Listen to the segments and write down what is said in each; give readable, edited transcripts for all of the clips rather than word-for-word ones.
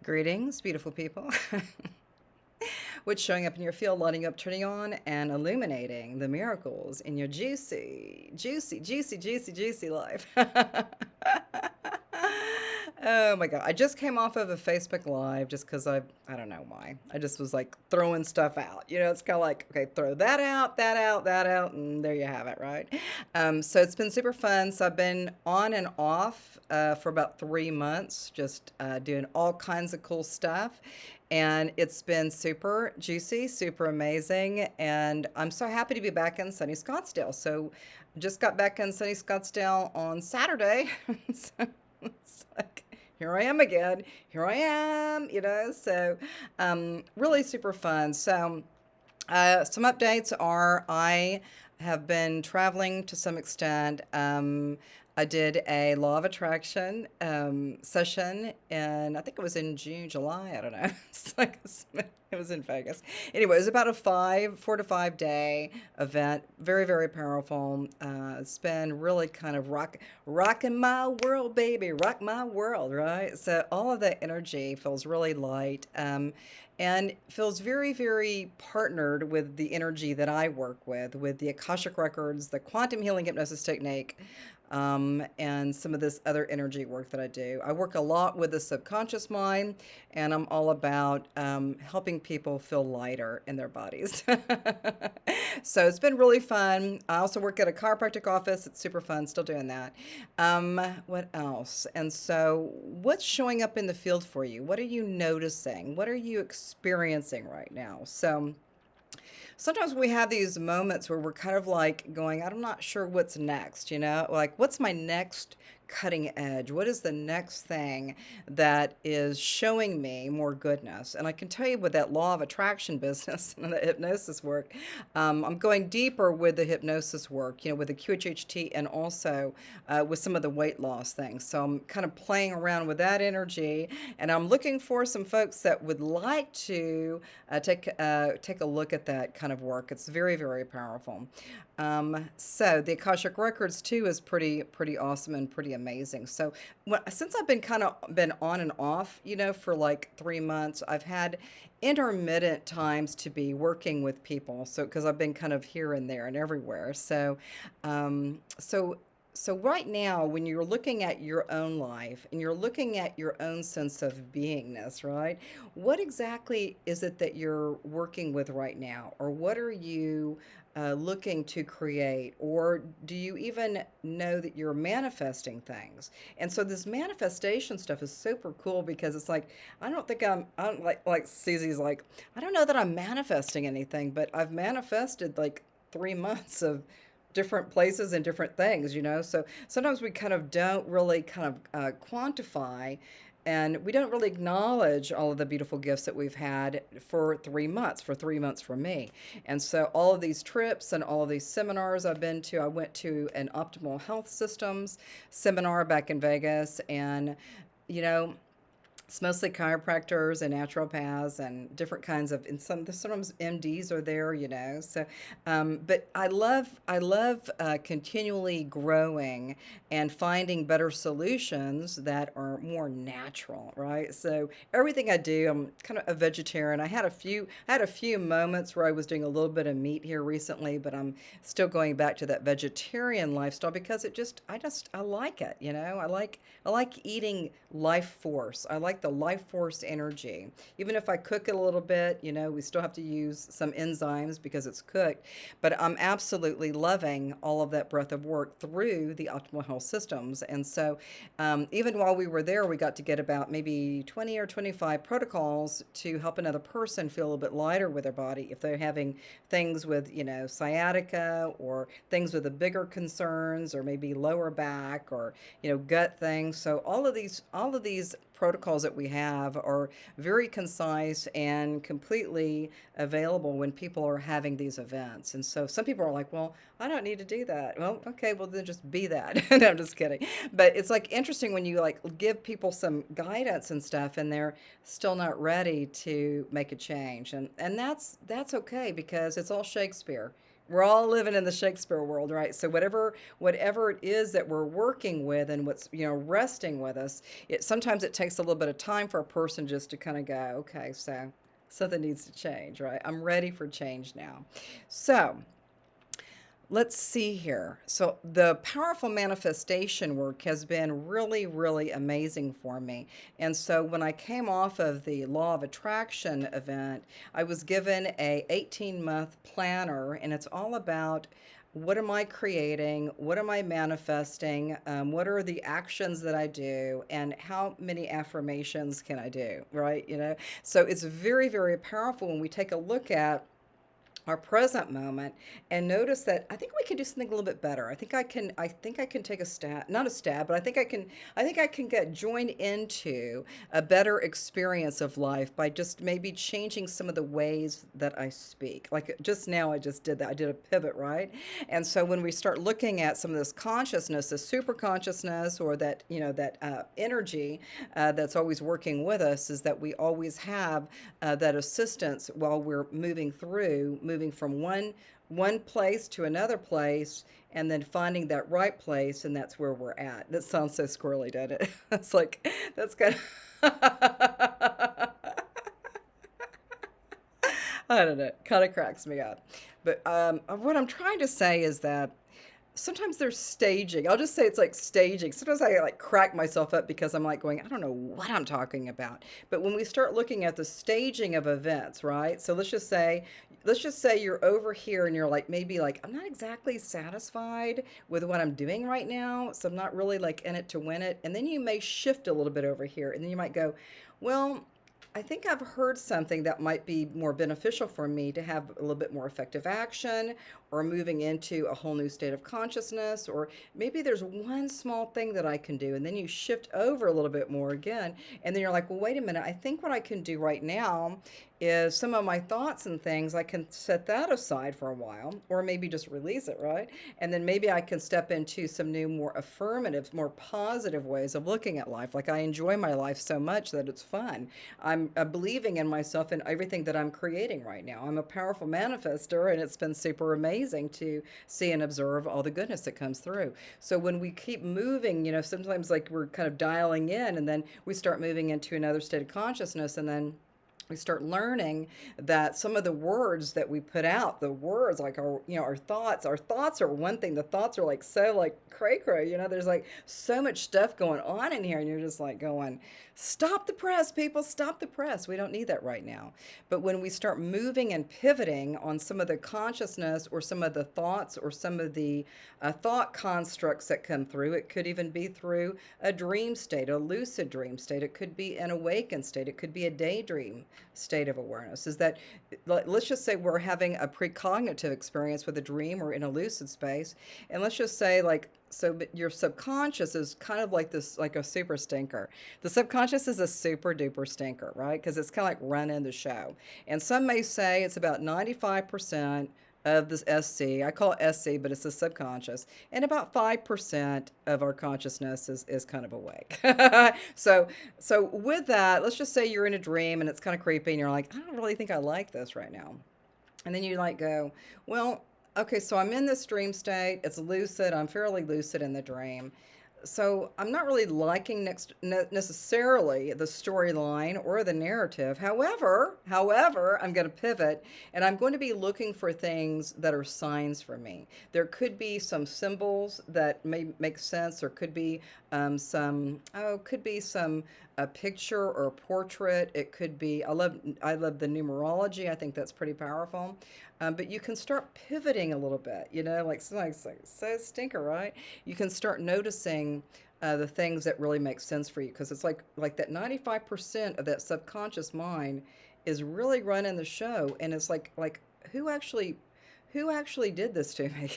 Greetings, beautiful people. What's showing up in your field, lighting up, turning on, and illuminating the miracles in your juicy life. Oh my God. I just came off of a Facebook Live just because I don't know why. I just was like throwing stuff out. It's kind of like, okay, throw that out, that out, that out, and there you have it, right? So it's been super fun. So I've been on and off for about 3 months, just doing all kinds of cool stuff. And it's been super juicy, super amazing. And I'm so happy to be back in sunny Scottsdale. So just got back in sunny Scottsdale on Saturday. So it's like, here I am again. Here I am, So really super fun. So some updates are I have been traveling to some extent. I did a law of attraction session, and I think it was in June, July. I don't know. It was in Vegas. Anyway, it was about a 4 to 5 day event. Very, very powerful. It's been really kind of rocking my world, baby. Rock my world, right? So all of that energy feels really light. And feels very, very partnered with the energy that I work with the Akashic Records, the quantum healing hypnosis technique, and some of this other energy work that I do. I work a lot with the subconscious mind, and I'm all about helping people feel lighter in their bodies. So it's been really fun. I also work at a chiropractic office. It's super fun, still doing that. What else? And so, what's showing up in the field for you? What are you noticing? What are you experiencing right now? So, sometimes we have these moments where we're kind of like going, I'm not sure what's next, like what's my next cutting edge? What is the next thing that is showing me more goodness? And I can tell you with that law of attraction business and the hypnosis work, I'm going deeper with the hypnosis work, with the QHHT and also with some of the weight loss things. So I'm kind of playing around with that energy, and I'm looking for some folks that would like to take a look at that kind of work. It's very, very powerful. So the Akashic Records too is pretty awesome and pretty amazing. So since I've been on and off, for like 3 months, I've had intermittent times to be working with people. So because I've been kind of here and there and everywhere. Um, so so right now, when you're looking at your own life and you're looking at your own sense of beingness, right? What exactly is it that you're working with right now? Or what are you looking to create? Or do you even know that you're manifesting things? And so this manifestation stuff is super cool because it's like, I don't like Susie's like, I don't know that I'm manifesting anything, but I've manifested like 3 months of different places and different things, So sometimes we kind of don't really kind of quantify, and we don't really acknowledge all of the beautiful gifts that we've had for 3 months for me. And so all of these trips and all of these seminars I've been to, I went to an optimal health systems seminar back in Vegas, and you know, it's mostly chiropractors and naturopaths and different kinds of, and sometimes MDs are there, So, but I love continually growing and finding better solutions that are more natural, right? So everything I do, I'm kind of a vegetarian. I had a few moments where I was doing a little bit of meat here recently, but I'm still going back to that vegetarian lifestyle because I like it, I like eating life force. I like the life force energy. Even if I cook it a little bit, we still have to use some enzymes because it's cooked. But I'm absolutely loving all of that breadth of work through the optimal health systems. And so, even while we were there, we got to get about maybe 20 or 25 protocols to help another person feel a little bit lighter with their body if they're having things with, sciatica or things with the bigger concerns or maybe lower back or, gut things. So all of these protocols that we have are very concise and completely available when people are having these events. And so some people are like, well, I don't need to do that. Well, okay, well then just be that. No, I'm just kidding. But it's like interesting when you like give people some guidance and stuff and they're still not ready to make a change. And that's okay because it's all Shakespeare. We're all living in the Shakespeare world, right? So whatever it is that we're working with and what's, resting with us, it sometimes it takes a little bit of time for a person just to kind of go, okay, so something needs to change, right? I'm ready for change now. So, let's see here. So, the powerful manifestation work has been really, really amazing for me. And so, when I came off of the Law of Attraction event, I was given a 18-month planner, and it's all about what am I creating? What am I manifesting? What are the actions that I do? And how many affirmations can I do? Right? So it's very, very powerful when we take a look at our present moment and notice that I think we can do something a little bit better. I think I can take a stab, not a stab, but I think I can get joined into a better experience of life by just maybe changing some of the ways that I speak. Like just now I just did that. I did a pivot, right? And so when we start looking at some of this consciousness, the super consciousness, or that energy that's always working with us, is that we always have that assistance while we're moving from one place to another place, and then finding that right place, and that's where we're at. That sounds so squirrely, doesn't it? It's like that's kind of I don't know, kind of cracks me up. But what I'm trying to say is that sometimes there's staging. I'll just say it's like staging. Sometimes I like crack myself up because I'm like going, I don't know what I'm talking about. But when we start looking at the staging of events, right? So let's just say you're over here and you're like maybe like I'm not exactly satisfied with what I'm doing right now, so I'm not really like in it to win it. And then you may shift a little bit over here, and then you might go, well, I think I've heard something that might be more beneficial for me to have a little bit more effective action, or moving into a whole new state of consciousness, or maybe there's one small thing that I can do. And then you shift over a little bit more again. And then you're like, well, wait a minute. I think what I can do right now is some of my thoughts and things, I can set that aside for a while, or maybe just release it, right? And then maybe I can step into some new, more affirmative, more positive ways of looking at life. Like I enjoy my life so much that it's fun. I'm believing in myself and everything that I'm creating right now. I'm a powerful manifester, and it's been super amazing to see and observe all the goodness that comes through. So when we keep moving, sometimes like we're kind of dialing in, and then we start moving into another state of consciousness, and then we start learning that some of the words that we put out, the words like our thoughts are one thing. The thoughts are like so like cray cray, there's like so much stuff going on in here, and you're just like going, stop the press, people, stop the press. We don't need that right now. But when we start moving and pivoting on some of the consciousness, or some of the thoughts, or some of the thought constructs that come through, it could even be through a dream state, a lucid dream state. It could be an awakened state. It could be a daydream state of awareness. Is that, let's just say we're having a precognitive experience with a dream or in a lucid space. And let's just say, like, so but your subconscious is kind of like this, like a super stinker. The subconscious is a super duper stinker, right? Because it's kind of like running the show. And some may say it's about 95% of this SC. I call it SC, but it's the subconscious. And about 5% of our consciousness is kind of awake. So with that, let's just say you're in a dream and it's kind of creepy, and you're like, I don't really think I like this right now. And then you like go, well, okay, so I'm in this dream state. It's lucid. I'm fairly lucid in the dream. So I'm not really liking necessarily the storyline or the narrative. However, I'm going to pivot, and I'm going to be looking for things that are signs for me. There could be some symbols that may make sense, or could be could be some a picture or a portrait. It could be, I love the numerology. I think that's pretty powerful. But you can start pivoting a little bit, like something's like so stinker, right? You can start noticing the things that really make sense for you, because it's like that 95% of that subconscious mind is really running the show. And it's like who actually did this to me?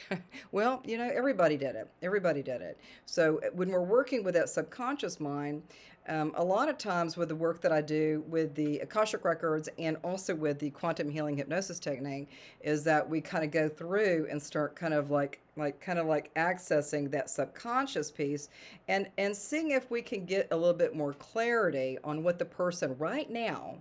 Well, everybody did it. Everybody did it. So when we're working with that subconscious mind, A lot of times with the work that I do with the Akashic Records and also with the quantum healing hypnosis technique is that we kind of go through and start kind of like accessing that subconscious piece and seeing if we can get a little bit more clarity on what the person right now,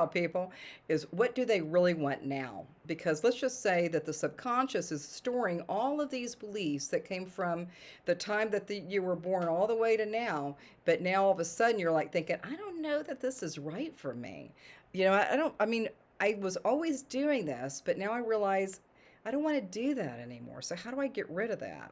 people, is what do they really want now? Because let's just say that the subconscious is storing all of these beliefs that came from the time that you were born all the way to now, but now all of a sudden you're like thinking, I don't know that this is right for me. I don't, I mean, I was always doing this, but now I realize I don't want to do that anymore. So how do I get rid of that?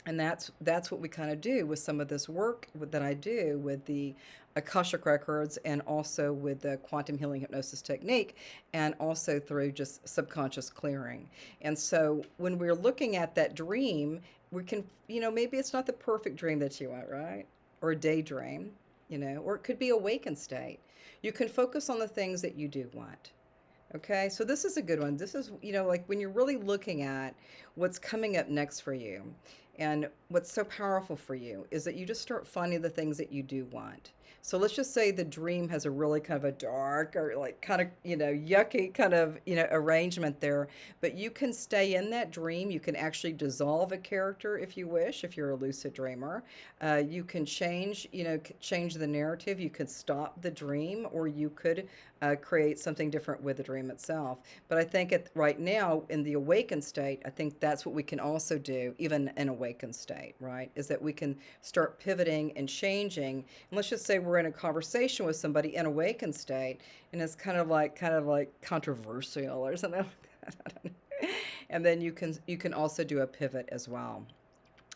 And that's what we kind of do with some of this work that I do with the Akashic Records and also with the quantum healing hypnosis technique and also through just subconscious clearing. And so when we're looking at that dream, we can, maybe it's not the perfect dream that you want, right? Or a daydream, or it could be a awakened state. You can focus on the things that you do want. Okay, so this is a good one. This is, like when you're really looking at what's coming up next for you. And what's so powerful for you is that you just start finding the things that you do want. So let's just say the dream has a really kind of a dark or like kind of, yucky kind of, arrangement there. But you can stay in that dream. You can actually dissolve a character if you wish, if you're a lucid dreamer. You can change the narrative. You could stop the dream or you could create something different with the dream itself. But I think right now in the awakened state, I think that's what we can also do, even in awakened state, right? Is that we can start pivoting and changing. And let's just say we're in a conversation with somebody in awakened state, and it's kind of like controversial or something like that. And then you can also do a pivot as well.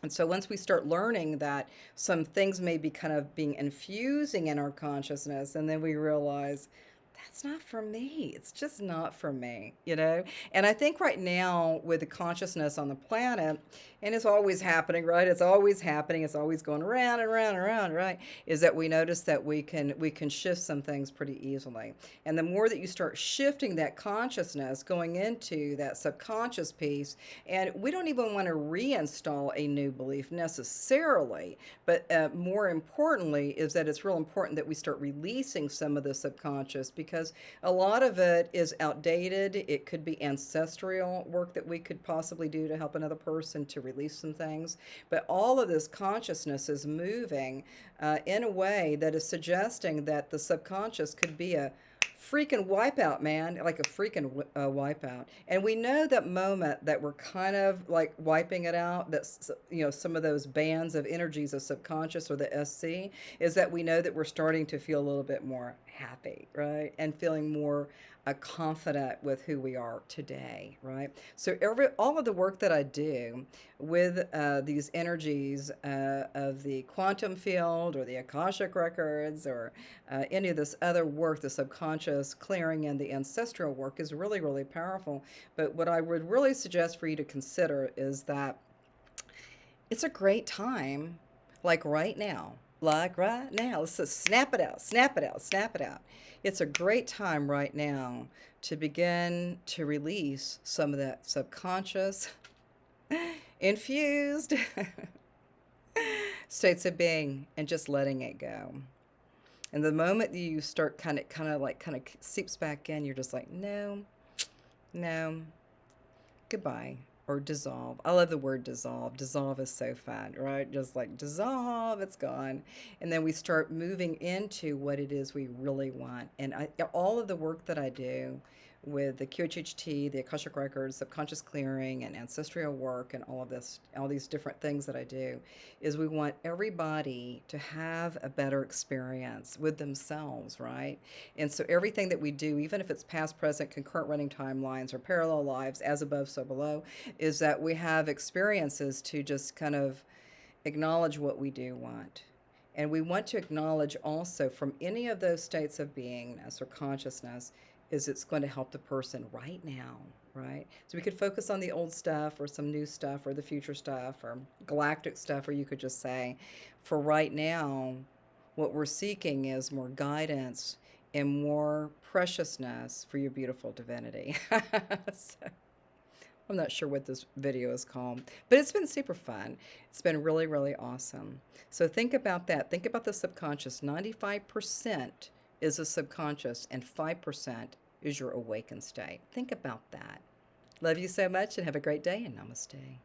And so once we start learning that some things may be kind of being infusing in our consciousness, and then we realize that's not for me. It's just not for me. And I think right now with the consciousness on the planet, and it's always happening, right? It's always happening. It's always going around and around and around, right? Is that we notice that we can shift some things pretty easily. And the more that you start shifting that consciousness going into that subconscious piece, and we don't even want to reinstall a new belief necessarily, but more importantly is that it's real important that we start releasing some of the subconscious because a lot of it is outdated. It could be ancestral work that we could possibly do to help another person to release some things. But all of this consciousness is moving in a way that is suggesting that the subconscious could be a freaking wipeout, man, like a freaking wipeout. And we know that moment that we're kind of like wiping it out, that, some of those bands of energies of subconscious or the SC, is that we know that we're starting to feel a little bit more happy, right? And feeling more confident with who we are today, right? So all of the work that I do with these energies of the quantum field or the Akashic records or any of this other work, the subconscious clearing and the ancestral work is really, really powerful. But what I would really suggest for you to consider is that it's a great time, like right now. Like right now. Let's just snap it out, snap it out, snap it out. It's a great time right now to begin to release some of that subconscious infused states of being and just letting it go. And the moment that you start kind of seeps back in, you're just like, no, no, goodbye. Or dissolve. I love the word dissolve. Dissolve is so fun, right? Just like dissolve, it's gone. And then we start moving into what it is we really want. And all of the work that I do with the QHHT, the Akashic Records, subconscious clearing, and ancestral work, and all of this, all these different things that I do, is we want everybody to have a better experience with themselves, right? And so everything that we do, even if it's past, present, concurrent running timelines, or parallel lives, as above, so below, is that we have experiences to just kind of acknowledge what we do want. And we want to acknowledge also from any of those states of beingness or consciousness is it's going to help the person right now, right? So we could focus on the old stuff or some new stuff or the future stuff or galactic stuff, or you could just say, for right now, what we're seeking is more guidance and more preciousness for your beautiful divinity. So, I'm not sure what this video is called, but it's been super fun. It's been really, really awesome. So think about that. Think about the subconscious. 95% is the subconscious, and 5% is your awakened state. Think about that. Love you so much, and have a great day, and namaste.